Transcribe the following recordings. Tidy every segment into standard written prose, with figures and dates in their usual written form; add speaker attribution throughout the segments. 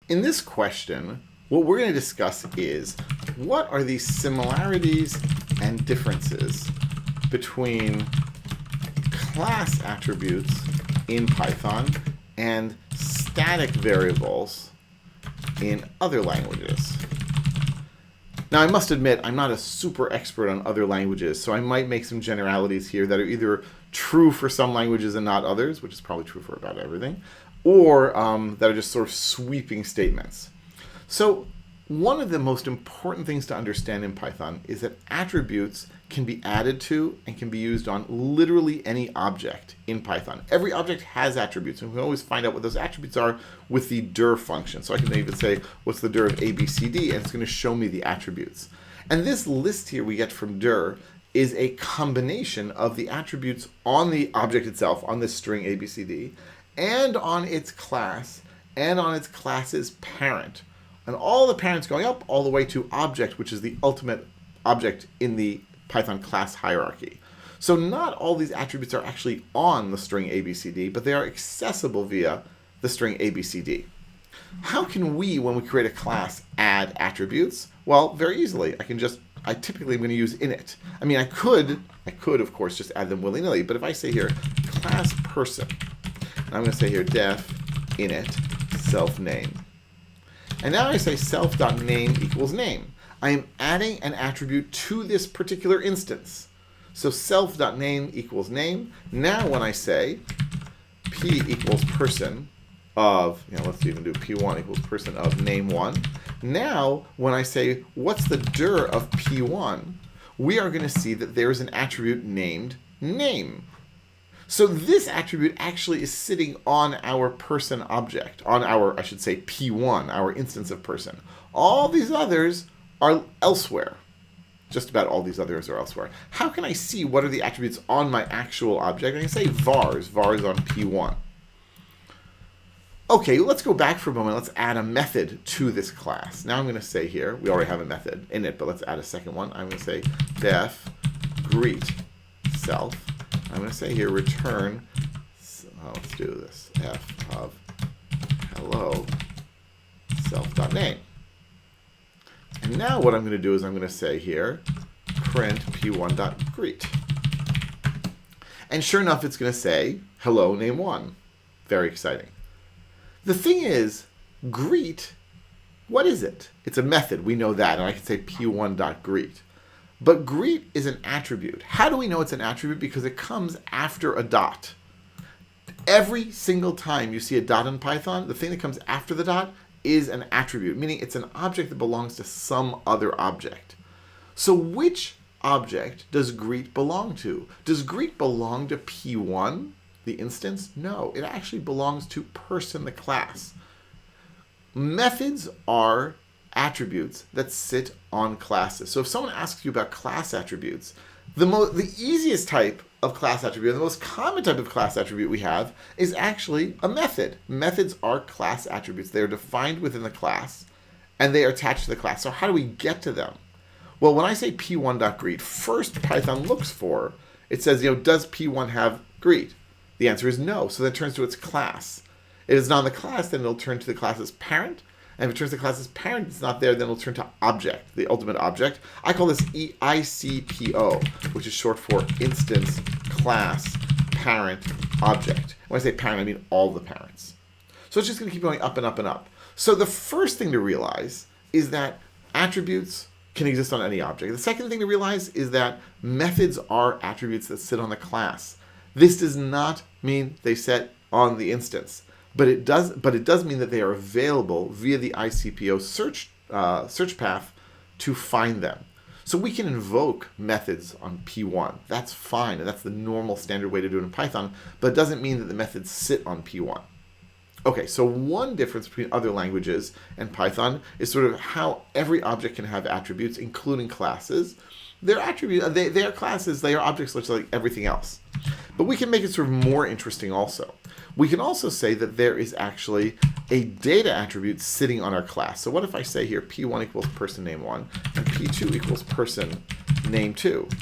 Speaker 1: In this question, what we're going to discuss is what are the similarities and differences between class attributes in Python and static variables in other languages. Now, I must admit, I'm not a super expert on other languages, so I might make some generalities here that are either true for some languages and not others, which is probably true for about everything, or that are just sort of sweeping statements. So one of the most important things to understand in Python is that attributes can be added to and can be used on literally any object in Python. Every object has attributes, and we can always find out what those attributes are with the dir function. So I can even say, what's the dir of A, B, C, D, and it's going to show me the attributes. And this list here we get from dir is a combination of the attributes on the object itself, on this string A, B, C, D, and on its class, and on its class's parent. And all the parents going up all the way to object, which is the ultimate object in the Python class hierarchy. So not all these attributes are actually on the string ABCD, but they are accessible via the string ABCD. How can we, when we create a class, add attributes? Well, very easily. I typically am going to use init. I mean, I could of course just add them willy-nilly, but if I say here class person, and I'm going to say here def init self name. And now I say self.name equals name. I am adding an attribute to this particular instance. So self.name equals name. Now when I say p equals person of, let's even do p1 equals person of name1. Now when I say what's the dir of p1, we are going to see that there's an attribute named name. So this attribute actually is sitting on our person object, on our, I should say, P1, our instance of person. All these others are elsewhere. Just about all these others are elsewhere. How can I see what are the attributes on my actual object? I can say vars on P1. Okay, let's go back for a moment. Let's add a method to this class. Now I'm going to say here, we already have a method in it, but let's add a second one. I'm going to say def greet self. I'm going to say here return, let's do this, f of hello self.name. And now what I'm going to do is I'm going to say here print p1.greet. And sure enough, it's going to say hello name1. Very exciting. The thing is, greet, what is it? It's a method. We know that. And I can say p1.greet. But greet is an attribute. How do we know it's an attribute? Because it comes after a dot. Every single time you see a dot in Python, the thing that comes after the dot is an attribute, meaning it's an object that belongs to some other object. So which object does greet belong to? Does greet belong to P1, the instance? No, it actually belongs to person, the class. Methods are attributes that sit on classes. So if someone asks you about class attributes, the easiest type of class attribute, the most common type of class attribute we have is actually a method. Methods are class attributes. They are defined within the class and they are attached to the class. So how do we get to them? Well, when I say p1.greet, first Python looks for, it says, does p1 have greet? The answer is no. So then it turns to its class. If it's not in the class, then it'll turn to the class's parent. And if it turns to the class's parent, it's not there, then it'll turn to object, the ultimate object. I call this ICPO, which is short for instance, class, parent, object. When I say parent, I mean all the parents. So it's just going to keep going up and up and up. So the first thing to realize is that attributes can exist on any object. The second thing to realize is that methods are attributes that sit on the class. This does not mean they sit on the instance. But it does mean that they are available via the ICPO search path to find them. So we can invoke methods on P1. That's fine, and that's the normal standard way to do it in Python, but it doesn't mean that the methods sit on P1. Okay, so one difference between other languages and Python is sort of how every object can have attributes, including classes. They're attributes, they are classes, they are objects just like everything else. But we can make it sort of more interesting also. We can also say that there is actually a data attribute sitting on our class. So what if I say here p1 equals person name1 and p2 equals person name2?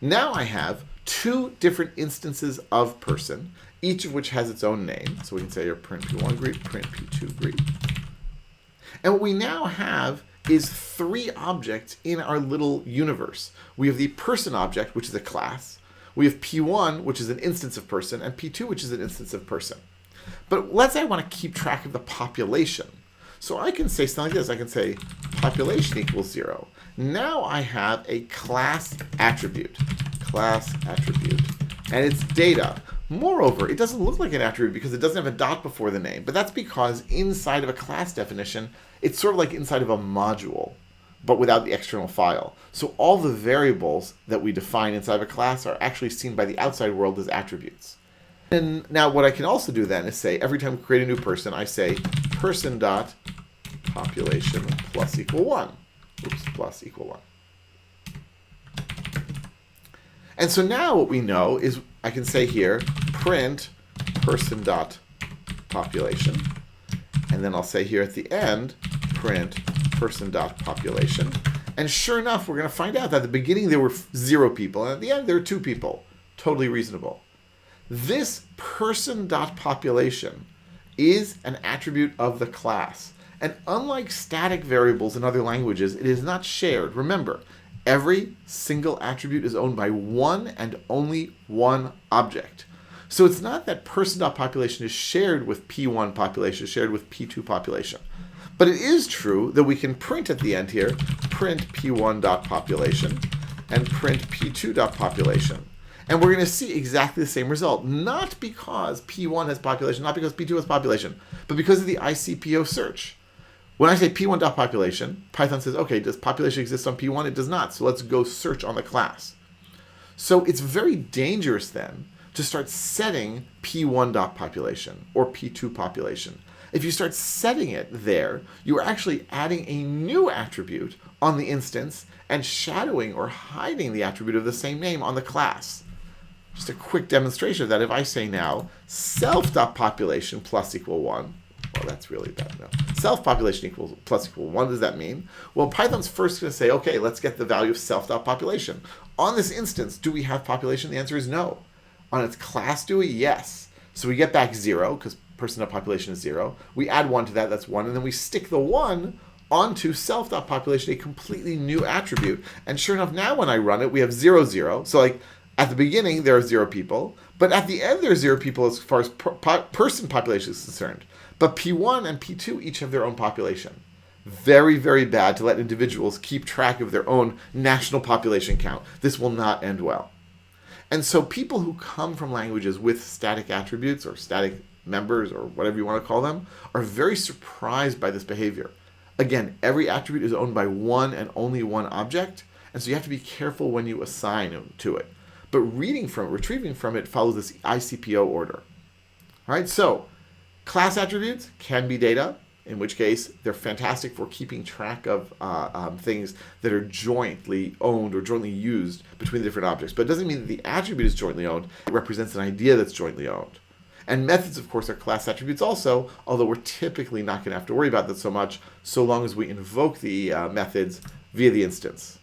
Speaker 1: Now I have two different instances of person, each of which has its own name. So we can say here print p1 greet, print p2 greet. And what we now have is 3 objects in our little universe. We have the person object, which is a class. We have p1, which is an instance of person, and p2, which is an instance of person. But let's say I want to keep track of the population. So I can say something like this. I can say population equals 0. Now I have a class attribute, and it's data. Moreover, it doesn't look like an attribute because it doesn't have a dot before the name, but that's because inside of a class definition, it's sort of like inside of a module, but without the external file. So all the variables that we define inside of a class are actually seen by the outside world as attributes. And now what I can also do then is say, every time we create a new person, I say person.population plus equal 1. Plus equal 1. And so now what we know is I can say here print person.population, and then I'll say here at the end print person.population. And sure enough, we're going to find out that at the beginning there were 0 people, and at the end there were 2 people. Totally reasonable. This person.population is an attribute of the class. And unlike static variables in other languages, it is not shared. Remember, every single attribute is owned by one and only one object. So it's not that person.population is shared with p1 population, shared with p2 population. But it is true that we can print at the end here, print p1.population and print p2.population. And we're going to see exactly the same result, not because p1 has population, not because p2 has population, but because of the ICPO search. When I say p1.population, Python says, okay, does population exist on p1? It does not, so let's go search on the class. So it's very dangerous then to start setting p1.population or p2 population. If you start setting it there, you are actually adding a new attribute on the instance and shadowing or hiding the attribute of the same name on the class. Just a quick demonstration of that. If I say now self.population plus equal 1, well, that's really bad. No. Self-population equals plus equal 1. What does that mean? Well, Python's first going to say, okay, let's get the value of self.population. On this instance, do we have population? The answer is no. On its class, do we? Yes. So we get back 0 because person.population is 0. We add 1 to that, that's 1. And then we stick the 1 onto self.population, a completely new attribute. And sure enough, now when I run it, we have 0, 0. So like at the beginning, there are 0 people. But at the end, there are 0 people as far as person population is concerned. But P1 and P2 each have their own population. Very, very bad to let individuals keep track of their own national population count. This will not end well. And so people who come from languages with static attributes or static members or whatever you want to call them are very surprised by this behavior. Again, every attribute is owned by one and only one object, and so you have to be careful when you assign to it. But retrieving from it follows this ICPO order. All right, so class attributes can be data, in which case they're fantastic for keeping track of things that are jointly owned or jointly used between the different objects. But it doesn't mean that the attribute is jointly owned. It represents an idea that's jointly owned. And methods, of course, are class attributes also, although we're typically not going to have to worry about that so much so long as we invoke the methods via the instance.